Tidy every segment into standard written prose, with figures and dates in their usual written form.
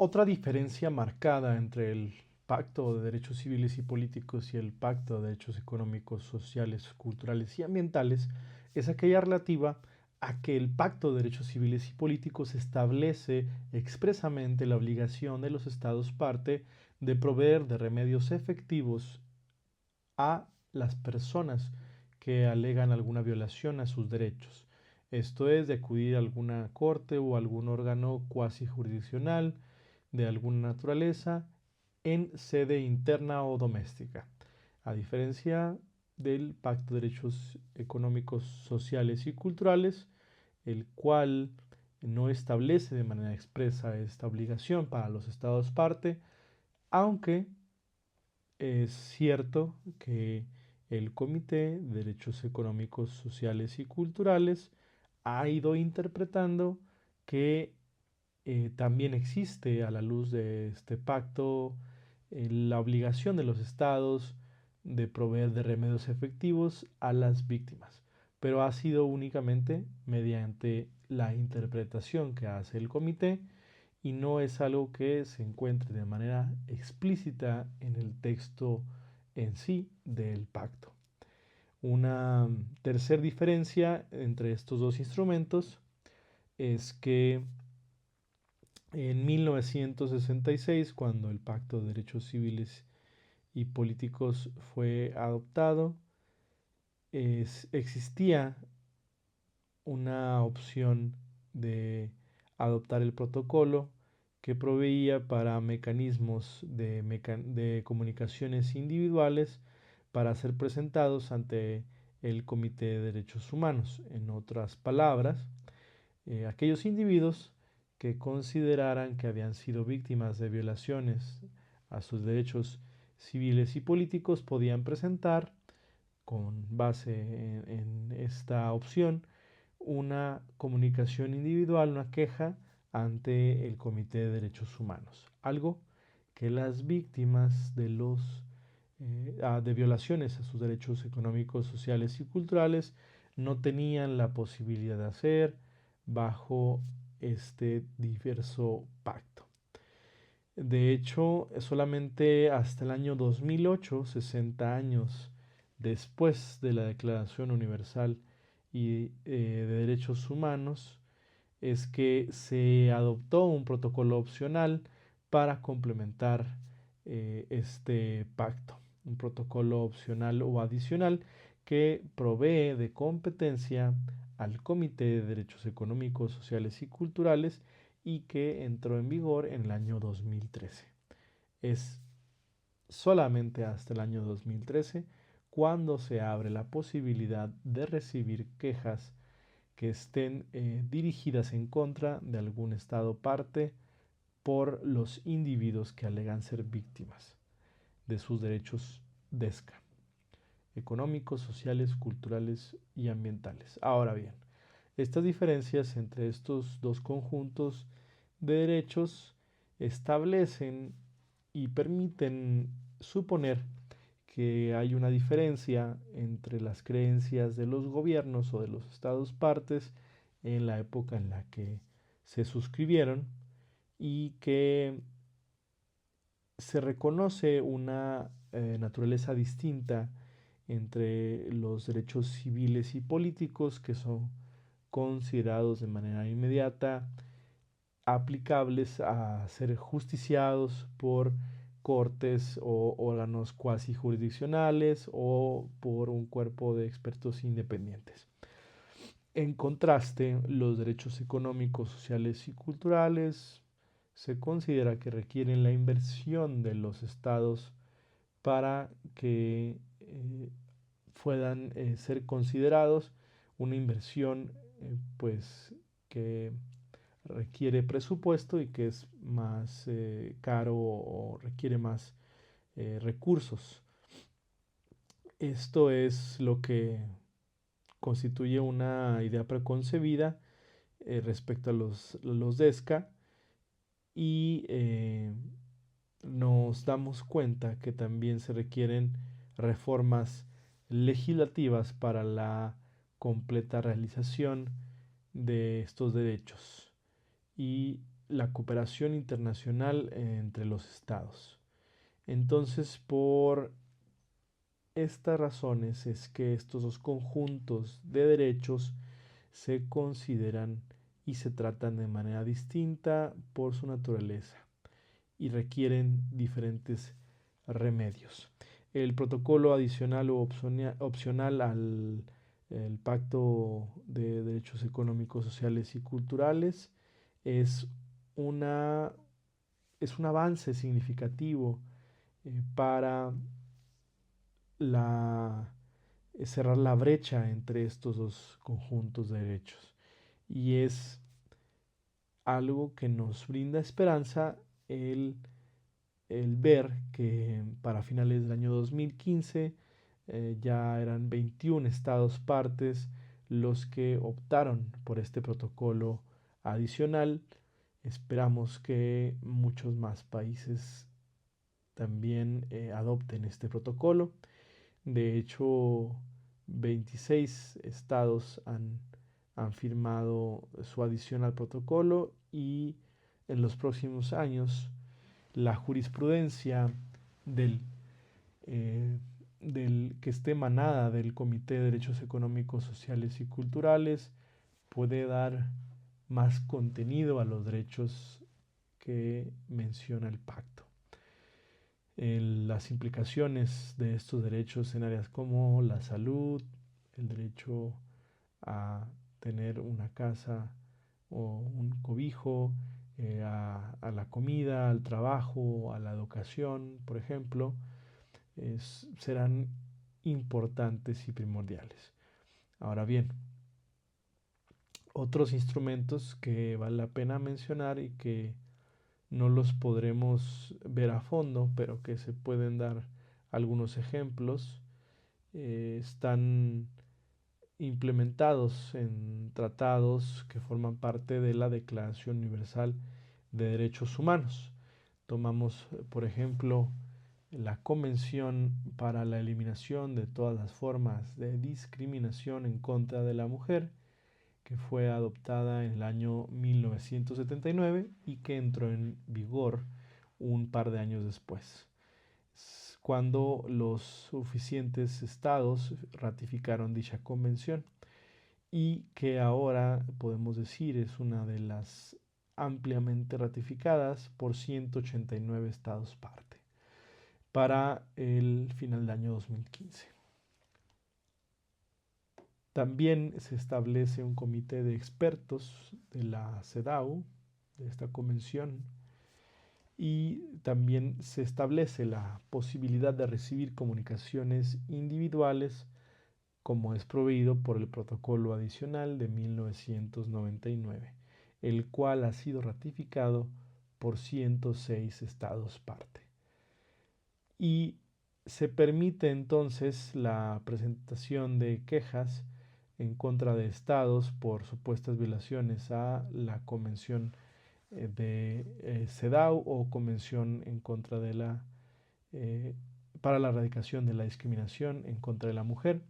Otra diferencia marcada entre el Pacto de Derechos Civiles y Políticos y el Pacto de Derechos Económicos, Sociales, Culturales y Ambientales es aquella relativa a que el Pacto de Derechos Civiles y Políticos establece expresamente la obligación de los Estados parte de proveer de remedios efectivos a las personas que alegan alguna violación a sus derechos. Esto es, de acudir a alguna corte o algún órgano cuasi jurisdiccional de alguna naturaleza en sede interna o doméstica. A diferencia del Pacto de Derechos Económicos, Sociales y Culturales, el cual no establece de manera expresa esta obligación para los Estados parte, aunque es cierto que el Comité de Derechos Económicos, Sociales y Culturales ha ido interpretando que también existe a la luz de este pacto la obligación de los estados de proveer de remedios efectivos a las víctimas, pero ha sido únicamente mediante la interpretación que hace el comité y no es algo que se encuentre de manera explícita en el texto en sí del pacto. Una tercera diferencia entre estos dos instrumentos es que en 1966, cuando el Pacto de Derechos Civiles y Políticos fue adoptado, existía una opción de adoptar el protocolo que proveía para mecanismos de comunicaciones individuales para ser presentados ante el Comité de Derechos Humanos. En otras palabras, aquellos individuos que consideraran que habían sido víctimas de violaciones a sus derechos civiles y políticos podían presentar, con base en esta opción, una comunicación individual, una queja ante el Comité de Derechos Humanos, algo que las víctimas de violaciones a sus derechos económicos, sociales y culturales no tenían la posibilidad de hacer bajo este diverso pacto. De hecho, solamente hasta el año 2008, 60 años después de la Declaración Universal de Derechos Humanos, es que se adoptó un protocolo opcional para complementar este pacto. Un protocolo opcional o adicional que provee de competencia al Comité de Derechos Económicos, Sociales y Culturales y que entró en vigor en el año 2013. Es solamente hasta el año 2013 cuando se abre la posibilidad de recibir quejas que estén dirigidas en contra de algún Estado parte por los individuos que alegan ser víctimas de sus derechos DESCA, económicos, sociales, culturales y ambientales. Ahora bien, estas diferencias entre estos dos conjuntos de derechos establecen y permiten suponer que hay una diferencia entre las creencias de los gobiernos o de los estados partes en la época en la que se suscribieron y que se reconoce una naturaleza distinta entre los derechos civiles y políticos que son considerados de manera inmediata aplicables a ser justiciados por cortes o órganos cuasi jurisdiccionales o por un cuerpo de expertos independientes. En contraste, los derechos económicos, sociales y culturales se considera que requieren la inversión de los estados para que puedan ser considerados una inversión pues que requiere presupuesto y que es más caro o requiere más recursos. Esto es lo que constituye una idea preconcebida respecto a los DESCA y nos damos cuenta que también se requieren reformas legislativas para la completa realización de estos derechos y la cooperación internacional entre los estados. Entonces, por estas razones es que estos dos conjuntos de derechos se consideran y se tratan de manera distinta por su naturaleza y requieren diferentes remedios. El protocolo adicional o opcional al el Pacto de Derechos Económicos, Sociales y Culturales es, una, es un avance significativo para la, cerrar la brecha entre estos dos conjuntos de derechos. Y es algo que nos brinda esperanza el ver que para finales del año 2015 ya eran 21 estados partes los que optaron por este protocolo adicional. Esperamos que muchos más países también adopten este protocolo. De hecho, 26 estados han firmado su adición al protocolo y en los próximos años la jurisprudencia del, eh, del que esté emanada del Comité de Derechos Económicos, Sociales y Culturales puede dar más contenido a los derechos que menciona el pacto. Las implicaciones de estos derechos en áreas como la salud, el derecho a tener una casa o un cobijo, a la comida, al trabajo, a la educación, por ejemplo, serán importantes y primordiales. Ahora bien, otros instrumentos que vale la pena mencionar y que no los podremos ver a fondo, pero que se pueden dar algunos ejemplos, están implementados en tratados que forman parte de la Declaración Universal de Derechos Humanos. Tomamos, por ejemplo, la Convención para la Eliminación de todas las formas de discriminación en contra de la mujer, que fue adoptada en el año 1979 y que entró en vigor un par de años después, cuando los suficientes estados ratificaron dicha convención y que ahora podemos decir es una de las ampliamente ratificadas por 189 estados parte para el final del año 2015. También se establece un comité de expertos de la CEDAW, de esta convención, y también se establece la posibilidad de recibir comunicaciones individuales como es proveído por el protocolo adicional de 1999, el cual ha sido ratificado por 106 estados parte. Y se permite entonces la presentación de quejas en contra de estados por supuestas violaciones a la Convención de CEDAW o Convención en contra de para la erradicación de la discriminación en contra de la mujer,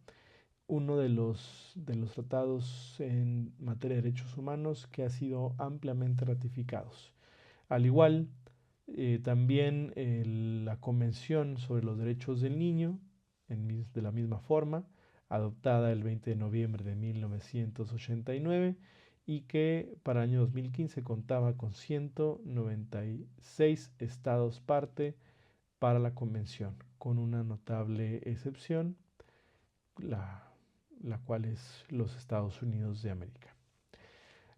uno de los tratados en materia de derechos humanos que ha sido ampliamente ratificados. Al igual, también la Convención sobre los Derechos del Niño, de la misma forma, adoptada el 20 de noviembre de 1989 y que para el año 2015 contaba con 196 estados parte para la Convención, con una notable excepción, la cual es los Estados Unidos de América.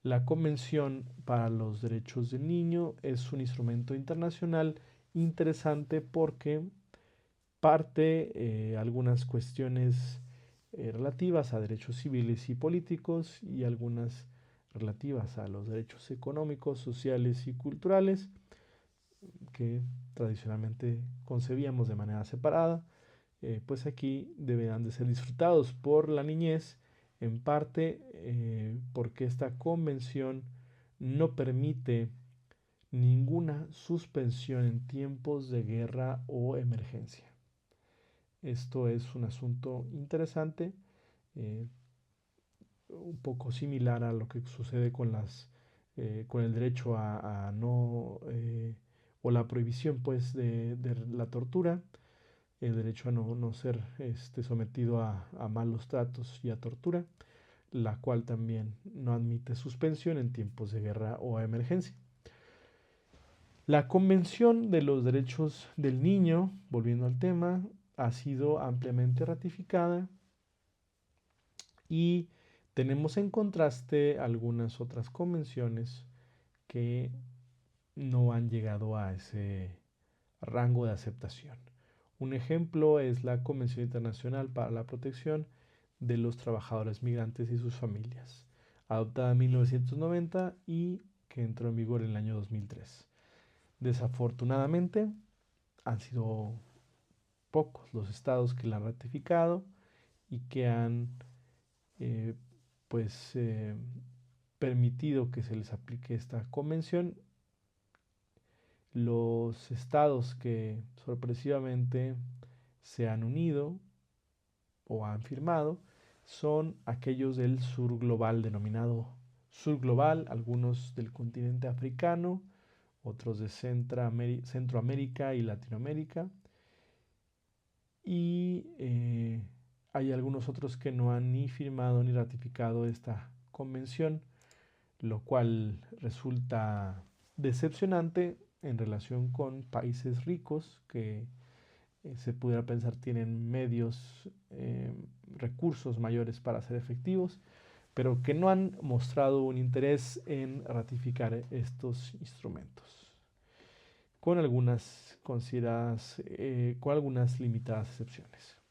La Convención para los Derechos del Niño es un instrumento internacional interesante porque parte algunas cuestiones relativas a derechos civiles y políticos y algunas relativas a los derechos económicos, sociales y culturales que tradicionalmente concebíamos de manera separada, pues aquí deberán de ser disfrutados por la niñez, en parte porque esta convención no permite ninguna suspensión en tiempos de guerra o emergencia. Esto es un asunto interesante, un poco similar a lo que sucede con las con el derecho a no, o la prohibición pues de la tortura, el derecho a no ser sometido a malos tratos y a tortura, la cual también no admite suspensión en tiempos de guerra o emergencia. La Convención de los Derechos del Niño, volviendo al tema, ha sido ampliamente ratificada y tenemos en contraste algunas otras convenciones que no han llegado a ese rango de aceptación. Un ejemplo es la Convención Internacional para la Protección de los Trabajadores Migrantes y sus Familias, adoptada en 1990 y que entró en vigor en el año 2003. Desafortunadamente, han sido pocos los estados que la han ratificado y que han eh, pues permitido que se les aplique esta convención. Los estados que sorpresivamente se han unido o han firmado son aquellos del sur global, denominado sur global, algunos del continente africano, otros de Centroamérica y Latinoamérica, y hay algunos otros que no han ni firmado ni ratificado esta convención, lo cual resulta decepcionante en relación con países ricos que se pudiera pensar tienen medios, recursos mayores para ser efectivos, pero que no han mostrado un interés en ratificar estos instrumentos, con algunas consideradas, con algunas limitadas excepciones.